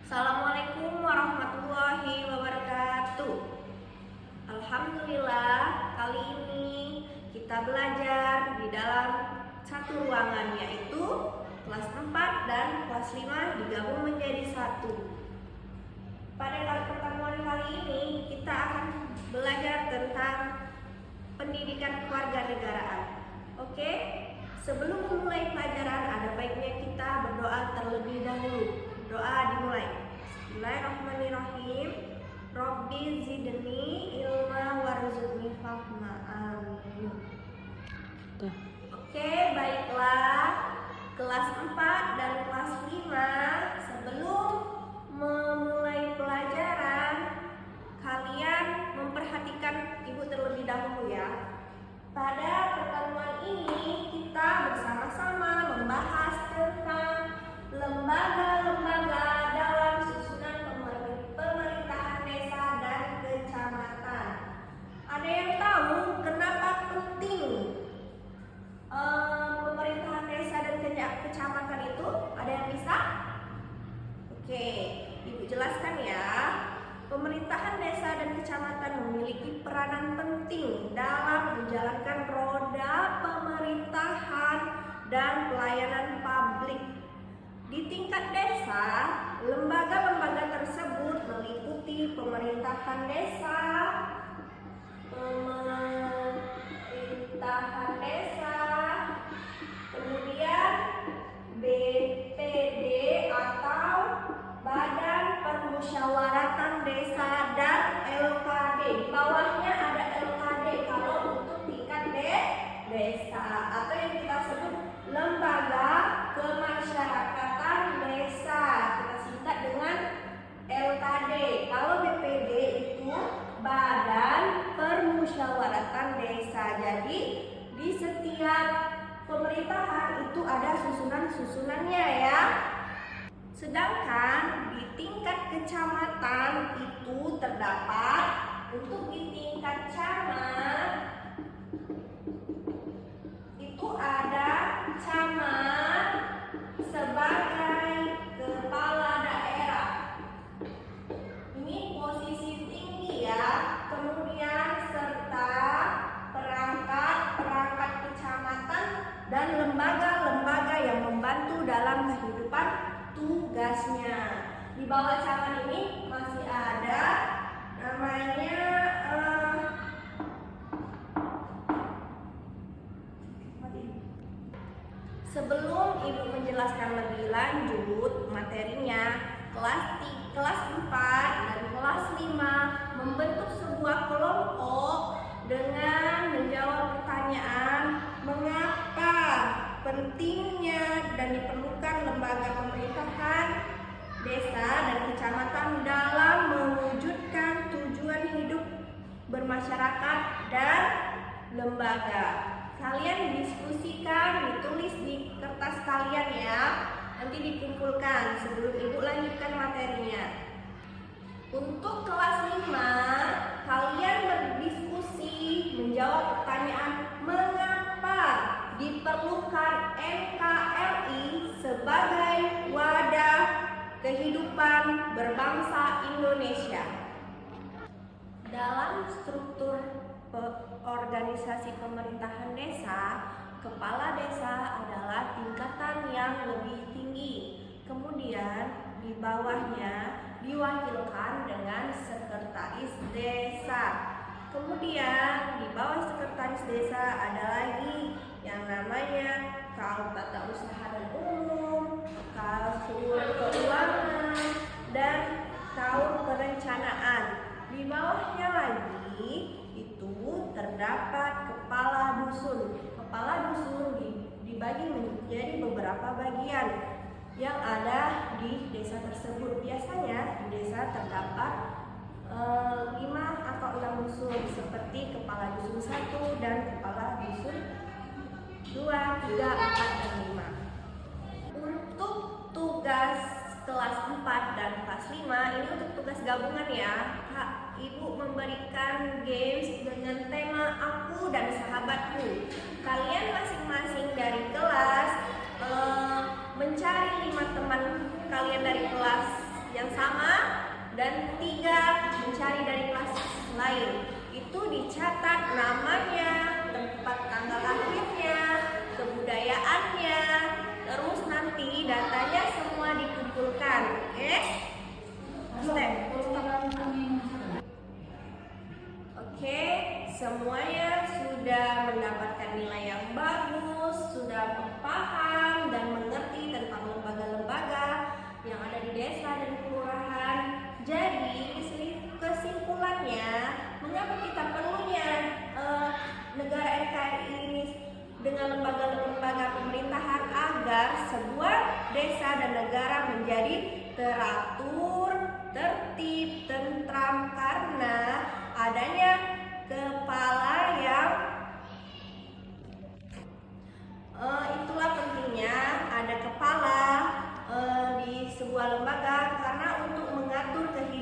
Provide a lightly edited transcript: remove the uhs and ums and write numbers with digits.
Assalamualaikum warahmatullahi wabarakatuh. Alhamdulillah, kali ini kita belajar di dalam satu ruangan, yaitu kelas 4 dan kelas 5 digabung menjadi satu. Pada pertemuan kali ini kita akan belajar tentang pendidikan kewarganegaraan. Oke? Sebelum memulai pelajaran, ada baiknya kita berdoa terlebih dahulu. Doa dimulai. Bismillahirrahmanirrahim. Rabbi zidni ilma warzuqni fahma. Amin. Oke, baiklah. Kelas 4 dan kelas 5, sebelum memulai pelajaran, kalian memperhatikan ibu terlebih dahulu ya. Pada pertemuan ini kita bersama-sama membahas tentang lembaga-lembaga dalam susunan pemerintahan desa dan kecamatan. Ada yang tahu kenapa penting pemerintahan desa dan kecamatan itu? Ada yang bisa? Oke, Ibu jelaskan ya. Pemerintahan desa dan kecamatan memiliki peranan penting dalam menjalankan roda pemerintahan dan pelayanan publik. Di tingkat desa, lembaga-lembaga tersebut meliputi pemerintahan desa, kemudian BPD atau Badan Permusyawaratan Desa, dan LKD. Di bawahnya ada LKD kalau untuk tingkat desa, atau yang kita sebut lembaga kemasyarakatan desa, kita singkat dengan LKD. Kalau BPD itu Badan Permusyawaratan Desa. Jadi di setiap pemerintahan itu ada susunan-susunannya ya. Sedangkan di tingkat kecamatan itu terdapat, untuk di tingkat camat itu ada camat sebagai kepala daerah. Ini posisi tinggi ya. Kemudian serta perangkat kecamatan dan lembaga-lembaga yang membantu dalam kehidupan tugasnya. Di bawah camat ini masih ada namanya sebelum Ibu menjelaskan lebih lanjut materinya, kelas 4 dan kelas 5 membentuk sebuah kelompok dengan menjawab pertanyaan mengapa pentingnya dan diperlukan lembaga pemerintahan desa dan kecamatan dalam mewujudkan tujuan hidup bermasyarakat dan lembaga. Kalian diskusikan, ditulis di kertas kalian ya. Nanti dikumpulkan sebelum Ibu lanjutkan materinya. Untuk kelas 5, kalian berdiskusi menjawab pertanyaan mengapa diperlukan NKRI sebagai wadah kehidupan berbangsa Indonesia. Dalam struktur organisasi pemerintahan desa, kepala desa adalah tingkatan yang lebih tinggi. Kemudian di bawahnya diwakilkan dengan sekretaris desa. Kemudian di bawah sekretaris desa ada lagi yang namanya kaum tata usaha dan umum, kaum keuangan, dan kaum perencanaan. Di bawahnya lagi itu terdapat kepala dusun. Kepala dusun dibagi menjadi beberapa bagian yang ada di desa tersebut. Biasanya di desa terdapat 5 atau 6 dusun, seperti kepala dusun 1 dan kepala dusun 2, 3, 4, dan 5. Untuk tugas kelas 4 dan kelas 5 ini untuk tugas gabungan ya. Ibu memberikan games dengan tema aku dan sahabatku. Kalian masing-masing dari kelas mencari 5 teman kalian dari kelas yang sama, dan 3 mencari dari kelas lain. Itu dicatat namanya, tempat tanggal lahirnya, kebudayaannya, terus nanti datanya semua dikumpulkan. Oke? Step. Oke, semuanya sudah mendapatkan nilai yang bagus, sudah paham dan mengerti tentang lembaga-lembaga yang ada di desa dan kelurahan. Jadi, kesimpulannya, mengapa kita perlunya negara NKRI ini dengan lembaga-lembaga pemerintahan agar sebuah desa dan negara menjadi teratur, tertib, tentram karena adanya kepala yang itulah pentingnya ada kepala di sebuah lembaga karena untuk mengatur kehidupan